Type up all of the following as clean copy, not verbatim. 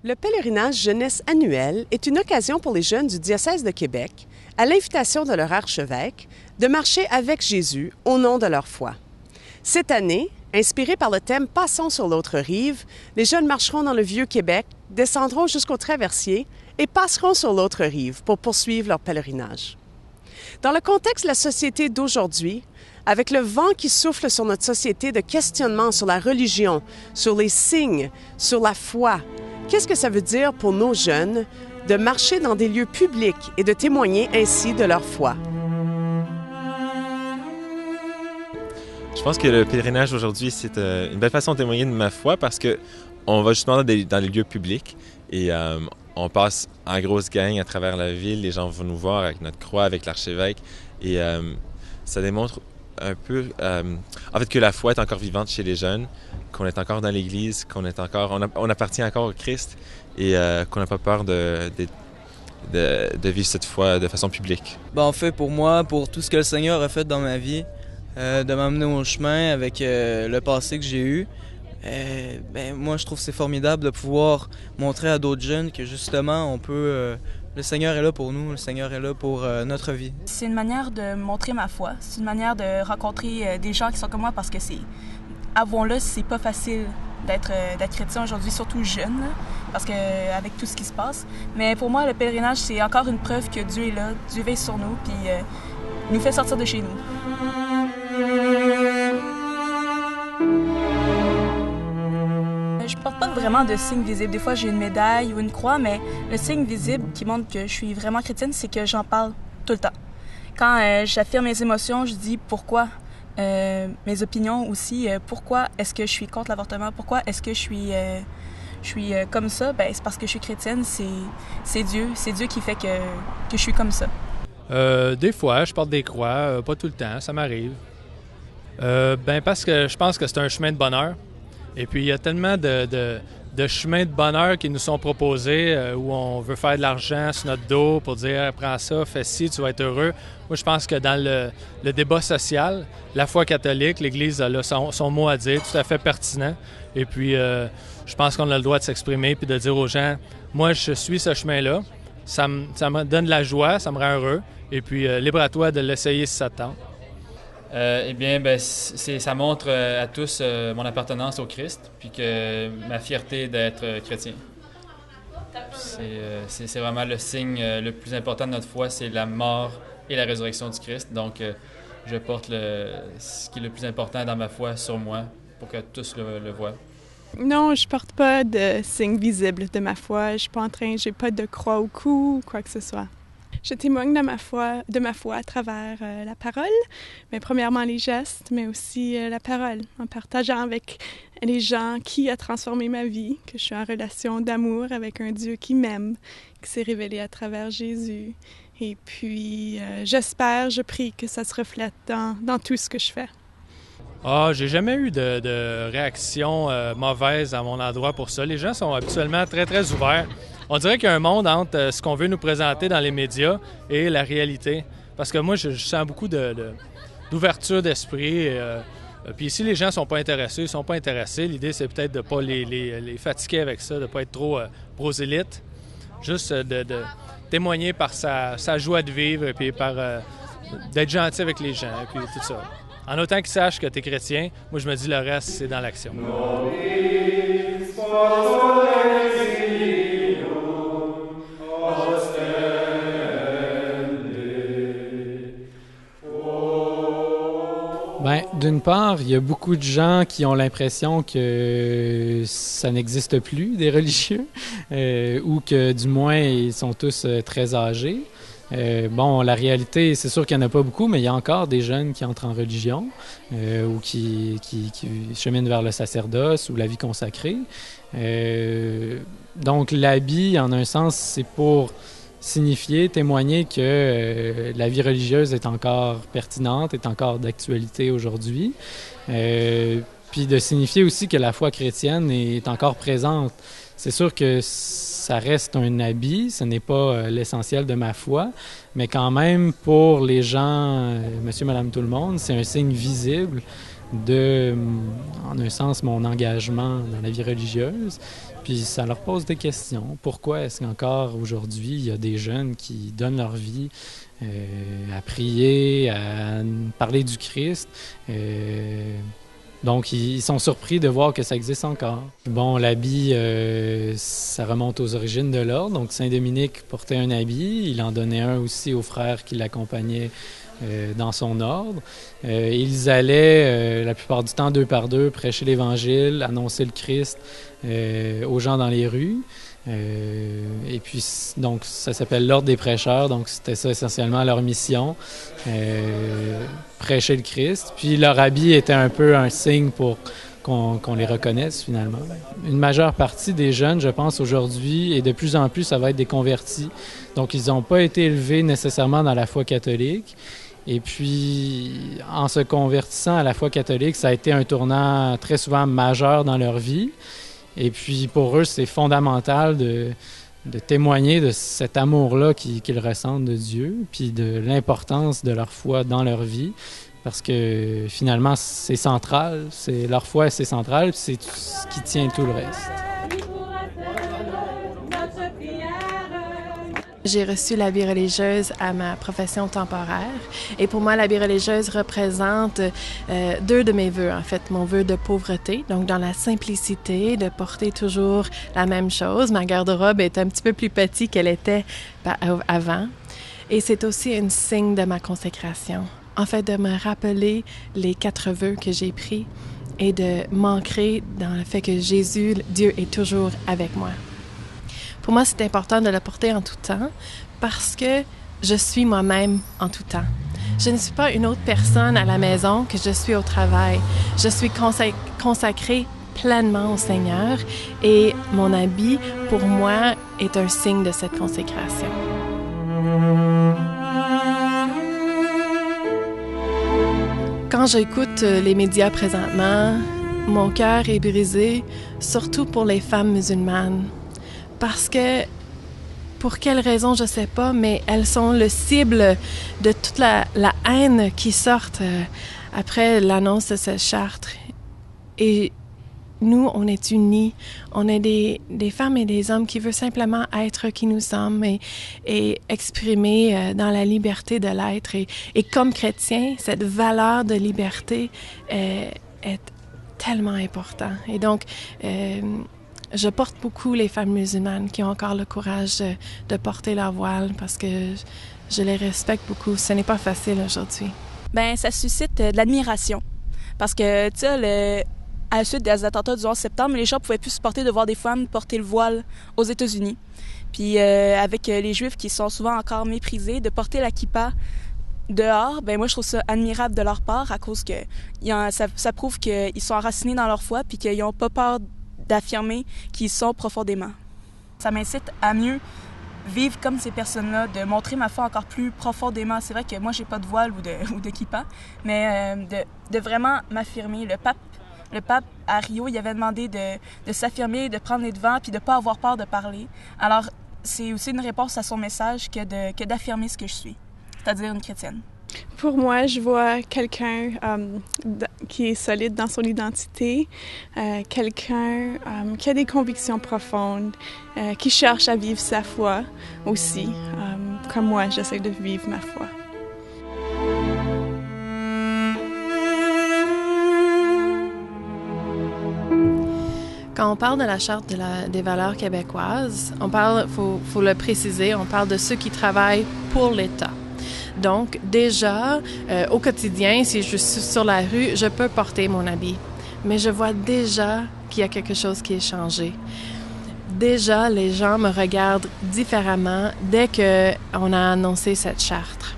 Le pèlerinage jeunesse annuel est une occasion pour les jeunes du diocèse de Québec, à l'invitation de leur archevêque, de marcher avec Jésus au nom de leur foi. Cette année, inspirés par le thème « Passons sur l'autre rive », les jeunes marcheront dans le Vieux-Québec, descendront jusqu'au Traversier et passeront sur l'autre rive pour poursuivre leur pèlerinage. Dans le contexte de la société d'aujourd'hui, avec le vent qui souffle sur notre société de questionnement sur la religion, sur les signes, sur la foi, qu'est-ce que ça veut dire pour nos jeunes de marcher dans des lieux publics et de témoigner ainsi de leur foi? Je pense que le pèlerinage aujourd'hui, c'est une belle façon de témoigner de ma foi parce qu'on va justement dans les lieux publics et on passe en grosse gang à travers la ville. Les gens vont nous voir avec notre croix, avec l'archevêque et ça démontre un peu en fait que la foi est encore vivante chez les jeunes, qu'on est encore dans l'Église, on appartient encore au Christ et qu'on n'a pas peur de vivre cette foi de façon publique. En fait, pour moi, pour tout ce que le Seigneur a fait dans ma vie, de m'amener au chemin avec le passé que j'ai eu, moi je trouve que c'est formidable de pouvoir montrer à d'autres jeunes que justement on peut... le Seigneur est là pour nous, le Seigneur est là pour notre vie. C'est une manière de montrer ma foi, c'est une manière de rencontrer des gens qui sont comme moi parce que avouons-le, c'est pas facile d'être chrétien aujourd'hui, surtout jeune, là, parce que avec tout ce qui se passe. Mais pour moi, le pèlerinage, c'est encore une preuve que Dieu est là, Dieu veille sur nous, puis nous fait sortir de chez nous. Je porte pas vraiment de signe visible. Des fois, j'ai une médaille ou une croix, mais le signe visible qui montre que je suis vraiment chrétienne, c'est que j'en parle tout le temps. Quand j'affirme mes émotions, je dis pourquoi. Mes opinions aussi, pourquoi est-ce que je suis contre l'avortement, pourquoi est-ce que je suis comme ça, c'est parce que je suis chrétienne, c'est Dieu qui fait que je suis comme ça. Des fois, je porte des croix, pas tout le temps, ça m'arrive. Parce que je pense que c'est un chemin de bonheur. Et puis, il y a tellement de chemins de bonheur qui nous sont proposés où on veut faire de l'argent sur notre dos pour dire « prends ça, fais ci, tu vas être heureux ». Moi, je pense que dans le débat social, la foi catholique, l'Église a son mot à dire, tout à fait pertinent. Et puis, je pense qu'on a le droit de s'exprimer puis de dire aux gens « moi, je suis ce chemin-là, ça me donne de la joie, ça me rend heureux. Et puis, libre à toi de l'essayer si ça te tente ». Ça montre à tous mon appartenance au Christ, puis que ma fierté d'être chrétien. C'est vraiment le signe le plus important de notre foi, c'est la mort et la résurrection du Christ. Donc, je porte ce qui est le plus important dans ma foi sur moi, pour que tous le voient. Non, je porte pas de signe visible de ma foi. J'ai pas de croix au cou ou quoi que ce soit. Je témoigne de ma foi à travers la parole, mais premièrement les gestes, mais aussi la parole, en partageant avec les gens qui a transformé ma vie, que je suis en relation d'amour avec un Dieu qui m'aime, qui s'est révélé à travers Jésus. Et puis, je prie que ça se reflète dans tout ce que je fais. J'ai jamais eu de réaction mauvaise à mon endroit pour ça. Les gens sont habituellement très, très ouverts. On dirait qu'il y a un monde entre ce qu'on veut nous présenter dans les médias et la réalité. Parce que moi, je sens beaucoup d'ouverture d'esprit. Puis si les gens ne sont pas intéressés, ils ne sont pas intéressés. L'idée, c'est peut-être de ne pas les fatiguer avec ça, de ne pas être trop prosélyte. Juste de témoigner par sa joie de vivre et puis par d'être gentil avec les gens et puis tout ça. En autant qu'ils sachent que tu es chrétien, moi, je me dis le reste, c'est dans l'action. D'une part, il y a beaucoup de gens qui ont l'impression que ça n'existe plus, des religieux, ou que du moins, ils sont tous très âgés. La réalité, c'est sûr qu'il n'y en a pas beaucoup, mais il y a encore des jeunes qui entrent en religion ou qui cheminent vers le sacerdoce ou la vie consacrée. Donc, l'habit, en un sens, c'est pour signifier, témoigner que la vie religieuse est encore pertinente, est encore d'actualité aujourd'hui. Puis de signifier aussi que la foi chrétienne est encore présente. C'est sûr que ça reste un habit, ce n'est pas l'essentiel de ma foi, mais quand même, pour les gens, monsieur, madame, tout le monde, c'est un signe visible de, en un sens, mon engagement dans la vie religieuse. Puis ça leur pose des questions. Pourquoi est-ce qu'encore aujourd'hui, il y a des jeunes qui donnent leur vie à prier, à parler du Christ? Donc, ils sont surpris de voir que ça existe encore. Bon, l'habit, ça remonte aux origines de l'ordre. Donc, Saint-Dominique portait un habit. Il en donnait un aussi aux frères qui l'accompagnaient dans son ordre. Ils allaient, la plupart du temps, 2 par 2, prêcher l'Évangile, annoncer le Christ aux gens dans les rues. Et puis, donc, ça s'appelle l'Ordre des prêcheurs. Donc, c'était ça essentiellement leur mission, prêcher le Christ. Puis, leur habit était un peu un signe pour qu'on les reconnaisse, finalement. Une majeure partie des jeunes, je pense, aujourd'hui, et de plus en plus, ça va être des convertis. Donc, ils n'ont pas été élevés nécessairement dans la foi catholique. Et puis, en se convertissant à la foi catholique, ça a été un tournant très souvent majeur dans leur vie. Et puis, pour eux, c'est fondamental de témoigner de cet amour-là qu'ils ressentent de Dieu, puis de l'importance de leur foi dans leur vie, parce que finalement, c'est central. Leur foi, c'est central, puis c'est ce qui tient tout le reste. J'ai reçu la vie religieuse à ma profession temporaire et pour moi, la vie religieuse représente 2 de mes vœux, en fait. Mon vœu de pauvreté, donc dans la simplicité, de porter toujours la même chose. Ma garde-robe est un petit peu plus petite qu'elle était avant. Et c'est aussi un signe de ma consécration. En fait, de me rappeler les 4 vœux que j'ai pris et de m'ancrer dans le fait que Jésus, Dieu, est toujours avec moi. Pour moi, c'est important de le porter en tout temps parce que je suis moi-même en tout temps. Je ne suis pas une autre personne à la maison que je suis au travail. Je suis consacrée pleinement au Seigneur et mon habit, pour moi, est un signe de cette consécration. Quand j'écoute les médias présentement, mon cœur est brisé, surtout pour les femmes musulmanes. Parce que, pour quelle raison, je ne sais pas, mais elles sont le cible de toute la haine qui sort après l'annonce de cette charte. Et nous, on est unis. On est des femmes et des hommes qui veulent simplement être qui nous sommes et exprimer dans la liberté de l'être. Et comme chrétiens, cette valeur de liberté est tellement importante. Et donc, je porte beaucoup les femmes musulmanes qui ont encore le courage de porter leur voile parce que je les respecte beaucoup. Ce n'est pas facile aujourd'hui. Bien, ça suscite de l'admiration. Parce que, tu sais, à la suite des attentats du 11 septembre, les gens ne pouvaient plus supporter de voir des femmes porter le voile aux États-Unis. Puis, avec les Juifs qui sont souvent encore méprisés, de porter la kippa dehors, ben moi, je trouve ça admirable de leur part à cause que ça prouve qu'ils sont enracinés dans leur foi puis qu'ils n'ont pas peur d'affirmer qu'ils sont profondément. Ça m'incite à mieux vivre comme ces personnes-là, de montrer ma foi encore plus profondément. C'est vrai que moi, j'ai pas de voile ou de kippa, mais de vraiment m'affirmer. Le pape, à Rio, il avait demandé de s'affirmer, de prendre les devants, puis de pas avoir peur de parler. Alors, c'est aussi une réponse à son message que d'affirmer ce que je suis, c'est-à-dire une chrétienne. Pour moi, je vois quelqu'un qui est solide dans son identité, quelqu'un qui a des convictions profondes, qui cherche à vivre sa foi aussi, comme moi, j'essaie de vivre ma foi. Quand on parle de la Charte des valeurs québécoises, faut le préciser, on parle de ceux qui travaillent pour l'État. Donc, déjà, au quotidien, si je suis sur la rue, je peux porter mon habit. Mais je vois déjà qu'il y a quelque chose qui est changé. Déjà, les gens me regardent différemment dès qu'on a annoncé cette charte.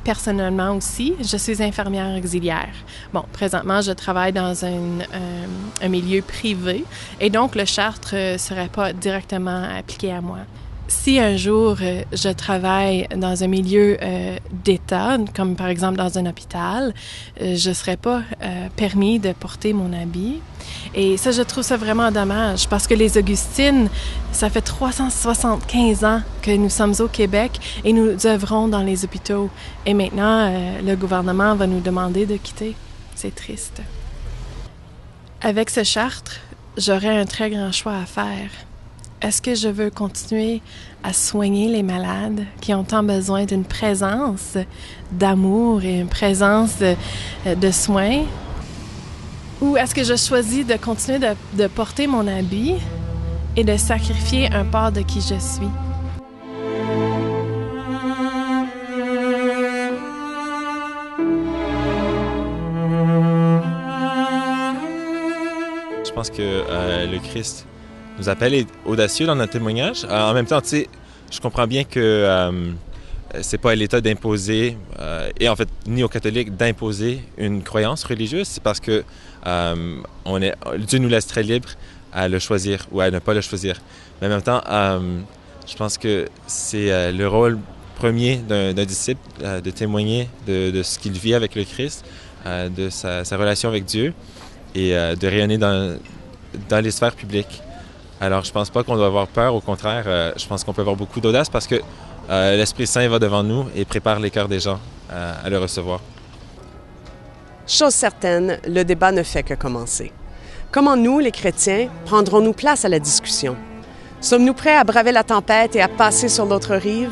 Personnellement aussi, je suis infirmière auxiliaire. Bon, présentement, je travaille dans un milieu privé et donc le charte ne serait pas directement appliqué à moi. Si un jour je travaille dans un milieu d'État, comme par exemple dans un hôpital, je ne serais pas permis de porter mon habit. Et ça, je trouve ça vraiment dommage parce que les Augustines, ça fait 375 ans que nous sommes au Québec et nous œuvrons dans les hôpitaux. Et maintenant, le gouvernement va nous demander de quitter. C'est triste. Avec ce charte, j'aurais un très grand choix à faire. Est-ce que je veux continuer à soigner les malades qui ont tant besoin d'une présence d'amour et une présence de soins? Ou est-ce que je choisis de continuer de porter mon habit et de sacrifier un part de qui je suis? Je pense que le Christ nous appelle à être audacieux dans notre témoignage. En même temps, tu sais, je comprends bien que c'est pas à l'État d'imposer, et en fait, ni aux catholiques d'imposer une croyance religieuse. C'est parce que Dieu nous laisse très libres à le choisir ou à ne pas le choisir. Mais en même temps, je pense que c'est le rôle premier d'un disciple de témoigner de ce qu'il vit avec le Christ, de sa relation avec Dieu et de rayonner dans les sphères publiques. Alors, je pense pas qu'on doit avoir peur. Au contraire, je pense qu'on peut avoir beaucoup d'audace parce que l'Esprit Saint va devant nous et prépare les cœurs des gens à le recevoir. Chose certaine, le débat ne fait que commencer. Comment nous, les chrétiens, prendrons-nous place à la discussion? Sommes-nous prêts à braver la tempête et à passer sur l'autre rive?